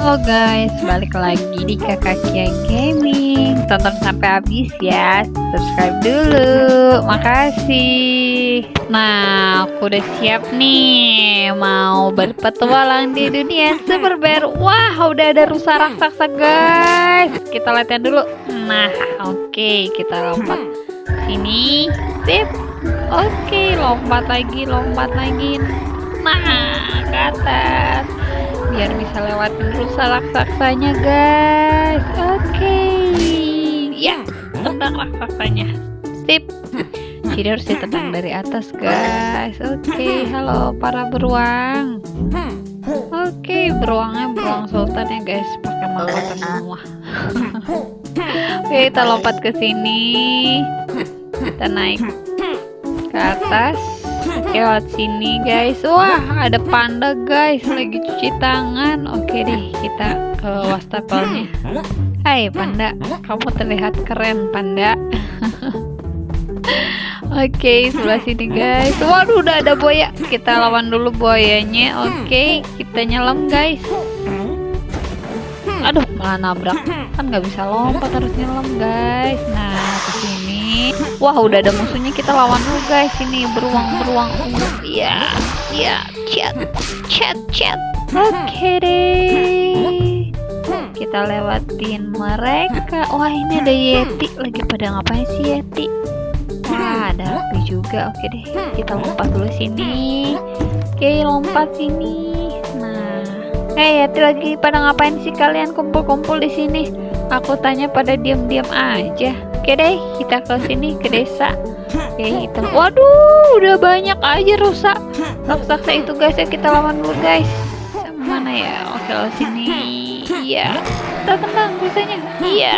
Halo guys, balik lagi di Kakak Kia Gaming. Tonton sampai habis ya. Subscribe dulu. Makasih. Nah, aku udah siap nih mau berpetualang di dunia Super Bear. Wah, udah ada rusa raksasa guys. Kita latihan dulu. Nah, oke, kita lompat sini. Sip. Oke, lompat lagi. Nah, ke atas. Biar bisa lewatin rusa raksasanya guys. Oke. Ya, tendang raksasanya. Sip. Jadi harus ditendang dari atas guys. Oke, halo para beruang. Oke, beruangnya beruang sultan ya guys, pakai mahkota semua. Oke, kita lompat ke sini. Kita naik ke atas. Lewat sini guys. Wah, ada panda guys lagi cuci tangan. Oke deh, kita ke wastafelnya. Hai panda, kamu terlihat keren panda. Oke, sebelah sini guys. Waduh, udah ada buaya. Kita lawan dulu buayanya. Oke, kita nyelam guys. Aduh, malah nabrak. Kan nggak bisa lompat, harus nyelam guys. Nah, kesini. Wah, udah ada musuhnya, kita lawan dulu guys. Ini beruang ungu. Iya, chat. Oke deh. Kita lewatin mereka. Wah, ini ada Yeti. Lagi pada ngapain sih Yeti? Wah, ada api juga. Oke deh, kita lompat dulu sini. Oke, lompat sini. Nah, Yeti lagi pada ngapain sih kalian kumpul-kumpul di sini? Aku tanya pada diam-diam aja. Oke deh, kita ke sini, ke desa. Oke, kita. Waduh, udah banyak aja rusak raksasa itu guys. Ya, kita lawan dulu guys. Mana ya? Oke, ke sini. Iya. Kita tendang rusanya. Iya.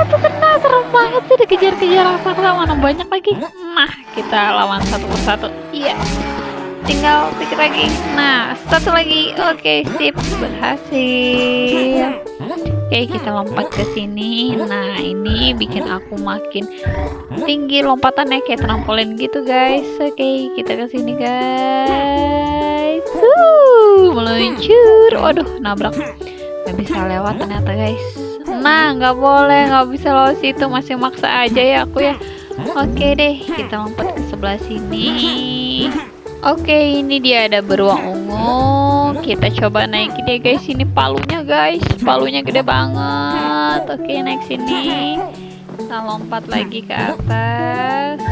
Tuh kena, serem banget sih dikejar-kejar raksasa, mana banyak lagi. Nah, kita lawan satu persatu. Iya. Tinggal sedikit lagi. Nah, satu lagi. Oke, sip, berhasil. Oke, kita lompat ke sini. Nah, ini bikin aku makin tinggi lompatannya kayak trampolin gitu, guys. Oke, kita ke sini, guys. Meluncur. Waduh, nabrak. Gak bisa lewat ternyata, guys. Nah, nggak boleh, nggak bisa lewat situ. Masih maksa aja ya aku ya. Oke deh, kita lompat ke sebelah sini. Oke, ini dia ada beruang ungu. Kita coba naikin deh guys. Ini palunya guys. Palunya gede banget. Oke, naik sini. Kita lompat lagi ke atas.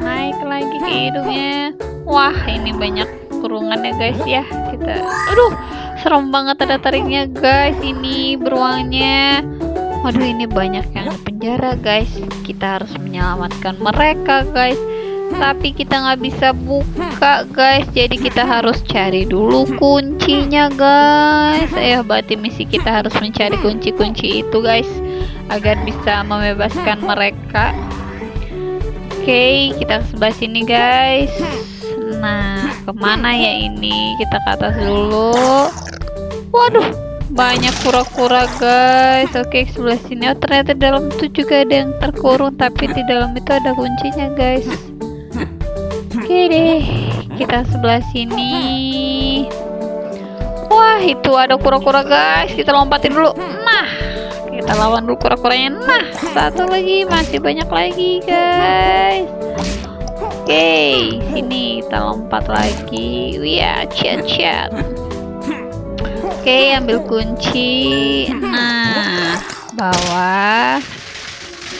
Naik lagi ke hidungnya. Wah, ini banyak kurungan ya guys ya. Kita, aduh, serem banget ada tariknya guys. Ini beruangnya. Waduh, ini banyak yang di penjara guys. Kita harus menyelamatkan mereka guys. Tapi kita nggak bisa buka guys, jadi kita harus cari dulu kuncinya guys. Berarti misi kita harus mencari kunci-kunci itu guys, agar bisa membebaskan mereka. Oke, kita ke sebelah sini guys. Nah, kemana ya ini? Kita ke atas dulu. Waduh, banyak kura-kura guys. Oke, sebelah sini. Oh, ternyata dalam itu juga ada yang terkurung, tapi di dalam itu ada kuncinya guys. Oke deh, kita sebelah sini. Wah, itu ada kura-kura guys. Kita lompatin dulu. Nah, kita lawan dulu kura-kuranya. Nah, satu lagi, masih banyak lagi guys. Oke, sini kita lompat lagi. Wih, chat. Oke, ambil kunci. Nah, bawah.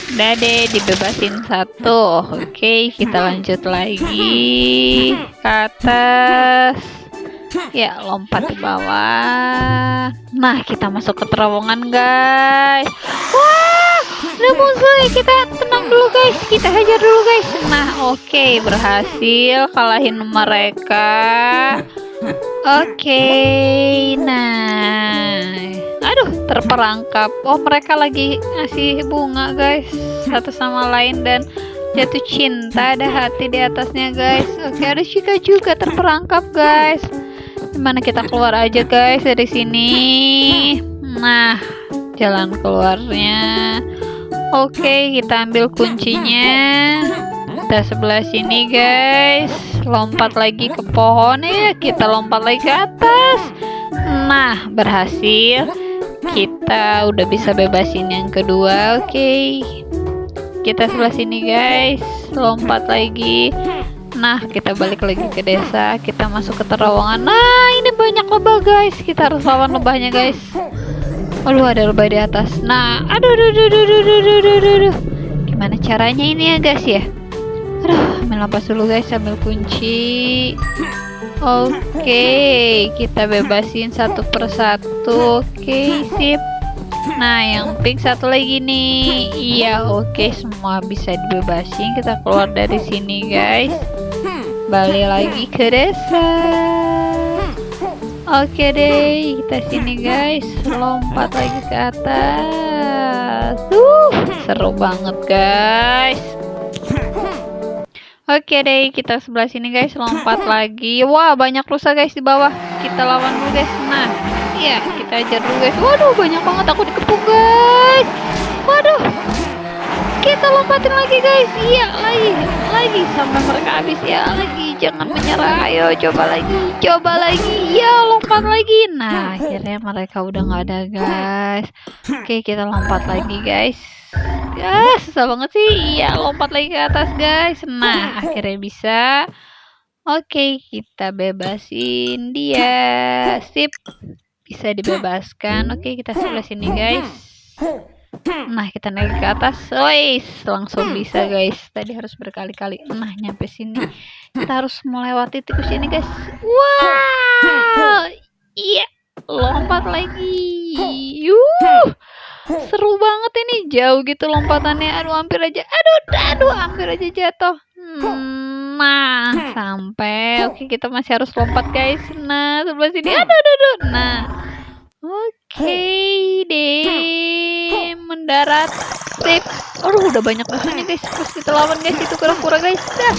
Udah deh, dibebasin satu. Oke, kita lanjut lagi ke atas. Ya, lompat ke bawah. Nah, kita masuk ke terowongan guys. Wah, ada musuh ya. Kita tenang dulu guys. Kita hajar dulu guys. Nah, oke, berhasil kalahin mereka. Oke, nah, aduh, terperangkap. Oh, mereka lagi ngasih bunga guys, satu sama lain, dan jatuh cinta. Ada hati di atasnya guys. Oke, ada Chica juga terperangkap guys. Gimana kita keluar aja guys dari sini? Nah, jalan keluarnya. Oke, kita ambil kuncinya. Kita sebelah sini guys. Lompat lagi ke pohon ya. Kita lompat lagi ke atas. Nah, berhasil. Kita udah bisa bebasin yang kedua. Oke. Kita sebelah sini guys. Lompat lagi. Nah, kita balik lagi ke desa. Kita masuk ke terowongan. Nah, ini banyak lebah guys. Kita harus lawan lebahnya guys. Aduh, ada lebah di atas. Nah, aduh. Gimana caranya ini ya guys ya? Aduh, ambil napas dulu guys, ambil kunci. Oke, kita bebasin satu persatu. Oke, sip. Nah, yang pink satu lagi nih. Iya, oke, semua bisa dibebasin. Kita keluar dari sini guys. Balik lagi ke desa. Oke deh, kita sini guys. Lompat lagi ke atas. Seru banget guys. Oke deh, kita sebelah sini guys, lompat lagi. Wah, banyak rusa guys di bawah. Kita lawan dulu guys. Nah, iya, kita ajar dulu guys. Waduh, banyak banget, aku dikepung guys. Waduh, kita lompatin lagi guys. Iya, lagi sampai mereka habis ya. Lagi, jangan menyerah. Ayo, coba lagi. Ya, lompat lagi. Nah, akhirnya mereka udah nggak ada guys. Oke, kita lompat lagi guys. Ya, susah banget sih. Iya, lompat lagi ke atas guys. Nah, akhirnya bisa. Oke, kita bebasin dia. Sip, bisa dibebaskan. Oke, kita sebelah sini guys. Nah, kita naik ke atas. Woi, langsung bisa guys. Tadi harus berkali-kali. Nah, nyampe sini. Kita harus melewati tikus ini guys. Wow, iya, lompat lagi. Seru banget ini, jauh gitu lompatannya. Aduh, hampir aja. Aduh, hampir aja jatuh. Nah, sampai. Oke, kita masih harus lompat guys. Nah, sebelah sini. Aduh. Nah, oke deh, mendarat. Sip. Aduh, udah banyak musuhnya guys. Terus kita lawan guys, itu kura-kura guys. Dah,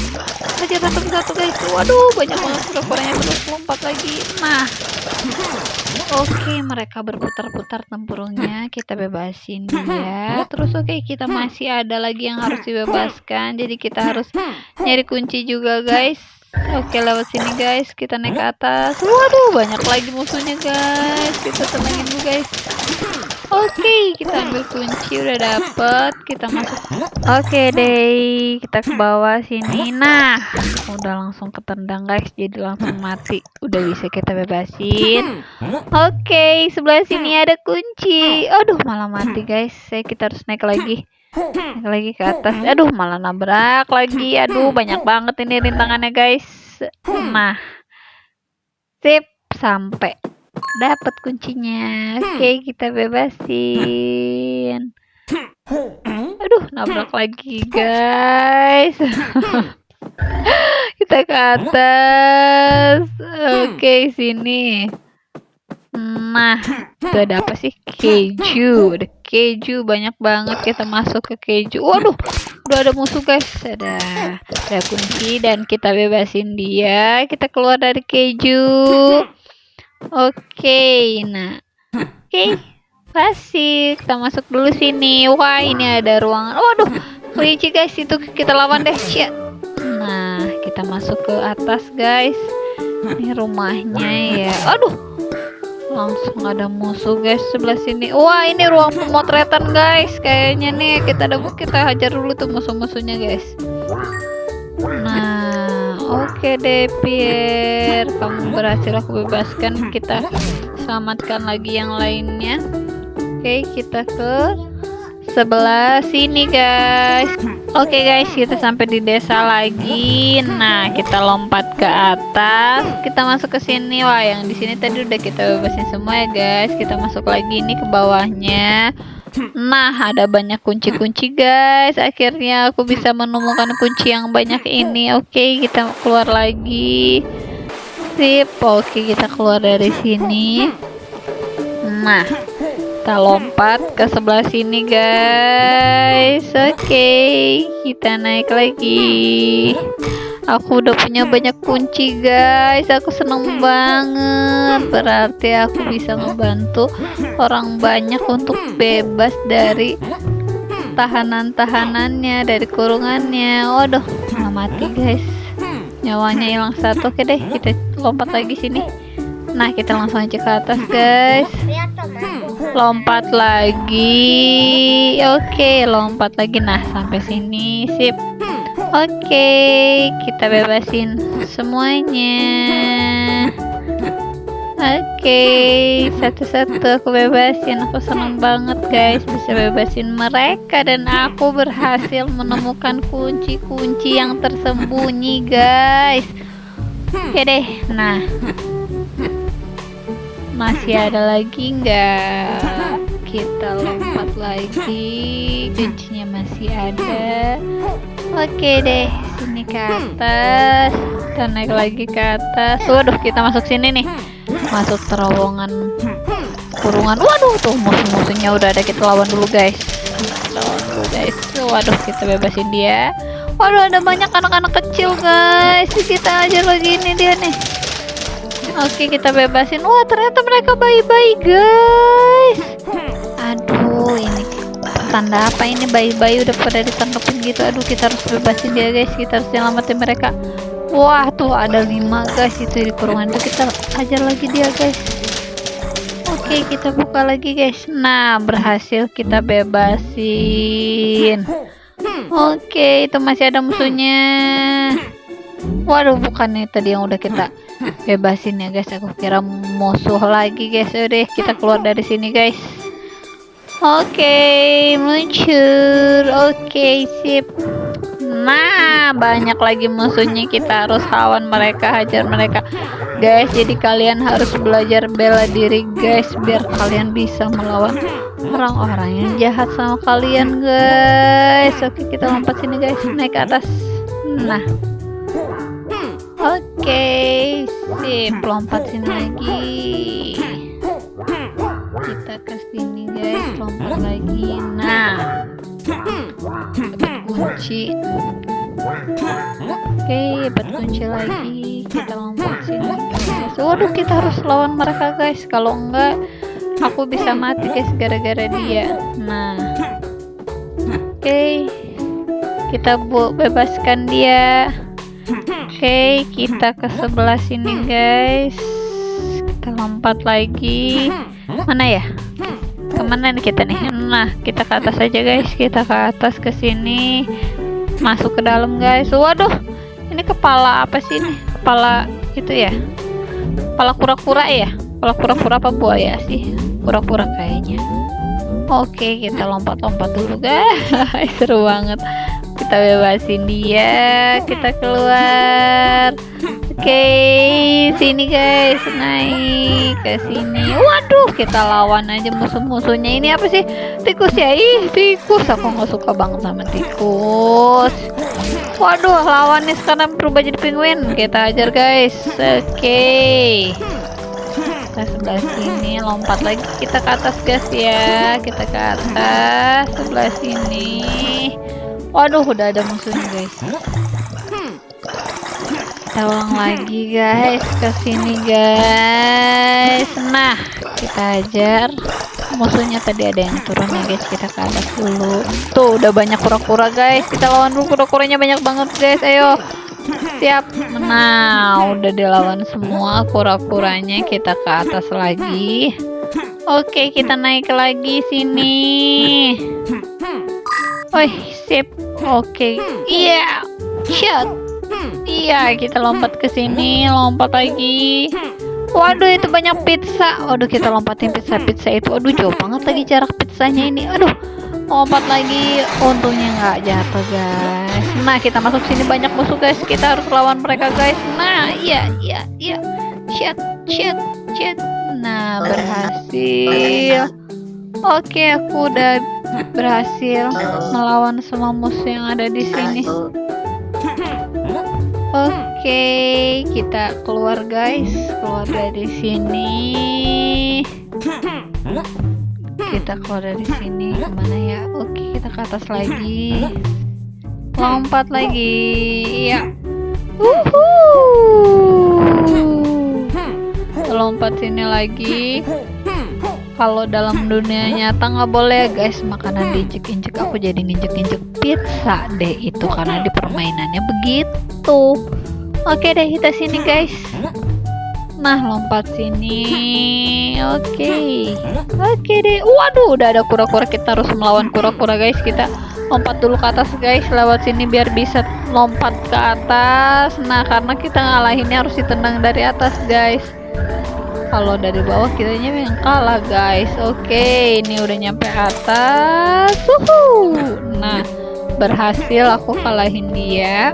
aja satu-satu guys. Waduh, banyak banget kura-kuranya. Terus lompat lagi. Nah, oke, mereka berputar-putar tempurungnya. Kita bebasin dia. Terus oke, kita masih ada lagi yang harus dibebaskan. Jadi kita harus nyari kunci juga guys. Oke, lewat sini guys. Kita naik ke atas. Waduh, banyak lagi musuhnya guys. Kita tenangin dulu guys. Oke, kita ambil kunci, udah dapet. Kita masuk. Oke deh, kita ke bawah sini. Nah, udah langsung ketendang guys, jadi langsung mati. Udah bisa kita bebasin. Oke, sebelah sini ada kunci. Aduh, malah mati guys. Kita harus naik lagi. Naik lagi ke atas. Aduh, malah nabrak lagi. Aduh, banyak banget ini rintangannya guys. Nah, sip, sampai dapat kuncinya. Oke, kita bebasin. Aduh, nabrak lagi guys. Kita ke atas. Oke, sini. Nah, itu ada apa sih? Keju. Ada keju banyak banget. Kita masuk ke keju. Waduh, udah ada musuh guys. Ada kunci dan kita bebasin dia. Kita keluar dari keju. Oke, nah, pasti kita masuk dulu sini. Wah, ini ada ruangan. Waduh, kelinci guys, itu kita lawan deh. Nah, kita masuk ke atas guys. Ini rumahnya ya. Aduh, langsung ada musuh guys sebelah sini. Wah, ini ruang pemotretan guys. Kayaknya nih kita hajar dulu tuh musuh-musuhnya guys. Nah, oke deh Pierre, kamu berhasil aku bebaskan. Kita selamatkan lagi yang lainnya. Oke, kita ke sebelah sini guys. Oke guys, kita sampai di desa lagi. Nah, kita lompat ke atas. Kita masuk ke sini. Wah, yang di sini tadi udah kita bebasin semua ya guys. Kita masuk lagi ini ke bawahnya. Nah, ada banyak kunci-kunci guys. Akhirnya aku bisa menemukan kunci yang banyak ini. Oke, kita keluar lagi. Sip. Oke, kita keluar dari sini. Nah, kita lompat ke sebelah sini guys. Oke, kita naik lagi. Aku udah punya banyak kunci guys. Aku seneng banget. Berarti aku bisa ngebantu orang banyak untuk bebas dari tahanan-tahanannya, dari kurungannya. Waduh, nggak mati guys. Nyawanya hilang satu. Oke deh, kita lompat lagi sini. Nah, kita langsung aja ke atas guys. Lompat lagi. Oke, lompat lagi. Nah, sampai sini. Sip. Oke, kita bebasin semuanya. Oke, satu-satu aku bebasin. Aku senang banget guys bisa bebasin mereka. Dan aku berhasil menemukan kunci-kunci yang tersembunyi guys. Oke deh, nah masih ada lagi nggak? Kita lompat lagi, kuncinya masih ada. Oke deh, sini ke atas. Kita naik lagi ke atas. Waduh, kita masuk sini nih, masuk terowongan kurungan. Waduh, tuh musuh-musuhnya udah ada. Kita lawan dulu guys. Waduh, kita bebasin dia. Waduh, ada banyak anak-anak kecil guys. Kita ajar lagi ini dia nih. Oke, kita bebasin. Wah, ternyata mereka bayi-bayi guys. Aduh, ini tanda apa ini? Bayi-bayi udah pada ditangkapin gitu. Aduh, kita harus bebasin dia guys. Kita harus nyelamatin mereka. Wah, tuh ada 5 guys itu di kurungan itu. Kita ajar lagi dia guys. Oke, kita buka lagi guys. Nah, berhasil kita bebasin. Oke, itu masih ada musuhnya. Waduh, bukannya tadi yang udah kita bebasin ya guys. Aku kira musuh lagi guys. Udah, kita keluar dari sini guys. Oke, meluncur. Oke, sip. Nah, banyak lagi musuhnya. Kita harus lawan mereka, hajar mereka guys. Jadi kalian harus belajar bela diri guys, biar kalian bisa melawan orang-orang yang jahat sama kalian guys. Oke, kita lompat sini guys, naik ke atas. Nah, oke, sip. Lompat sini lagi. Kita ke sini guys, lompat lagi. Nah, dapat kunci. Oke, dapat kunci lagi. Kita lompat sini guys. Waduh, kita harus lawan mereka guys. Kalau enggak, aku bisa mati guys gara-gara dia. Nah, oke, kita bebaskan dia. Oke, kita ke sebelah sini guys. Kita lompat lagi. Mana ya? Kemana nih kita nih? Nah, kita ke atas aja guys. Kita ke atas ke sini. Masuk ke dalam guys. Waduh, ini kepala apa sih ini? Kepala itu ya? Kepala kura-kura ya? Kepala kura-kura apa buaya sih? Kura-kura kayaknya. Oke, kita lompat-lompat dulu guys. Seru banget. Kita bebasin dia. Kita keluar. Oke, sini guys, naik ke sini. Waduh, kita lawan aja musuh-musuhnya. Ini apa sih? Tikus ya? Ih, tikus. Aku nggak suka banget sama tikus. Waduh, lawannya sekarang berubah jadi penguin. Kita ajar guys. Oke, kita sebelah sini, lompat lagi. Kita ke atas guys ya. Kita ke atas sebelah sini. Waduh, udah ada musuhnya guys. Kita ulang lagi guys, ke sini guys. Nah, kita ajar musuhnya. Tadi ada yang turun ya guys. Kita ke atas dulu. Tuh, udah banyak kura-kura guys. Kita lawan dulu kura-kuranya, banyak banget guys. Ayo, siap. Nah, udah dilawan semua kura-kuranya. Kita ke atas lagi. Oke, kita naik lagi sini. Wih, sip. Oke, iya, shot. Iya, kita lompat ke sini, lompat lagi. Waduh, itu banyak pizza. Waduh, kita lompatin pizza itu. Aduh, jauh banget lagi jarak pizzanya ini. Aduh, lompat lagi. Untungnya nggak jatuh guys. Nah, kita masuk sini, banyak musuh guys. Kita harus lawan mereka guys. Nah, iya. Shit. Nah, berhasil. Oke, aku udah berhasil melawan semua musuh yang ada di sini. Oke, kita keluar guys, keluar dari sini. Kita keluar dari sini, kemana ya? Oke, kita ke atas lagi, lompat lagi, ya. Lompat sini lagi. Kalau dalam dunia nyata nggak boleh guys makanan diinjek-injek. Aku jadi nginjek-injek pizza deh itu karena di permainannya begitu. Oke deh, kita sini guys. Nah, lompat sini. Oke. Oke deh. Waduh, udah ada kura-kura. Kita harus melawan kura-kura, guys. Kita lompat dulu ke atas, guys. Lewat sini biar bisa lompat ke atas. Nah, karena kita ngalahinnya harus ditendang dari atas, guys. Kalau dari bawah kitanya yang kalah, guys. Oke, ini udah nyampe atas. Nah, berhasil aku kalahin dia.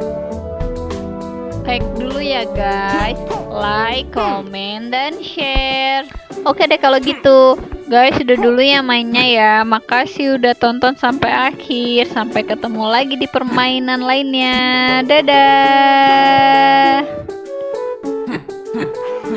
Like dulu ya, guys. Like, comment, dan share. Oke deh kalau gitu. Guys, udah dulu ya mainnya ya. Makasih udah tonton sampai akhir. Sampai ketemu lagi di permainan lainnya. Dadah.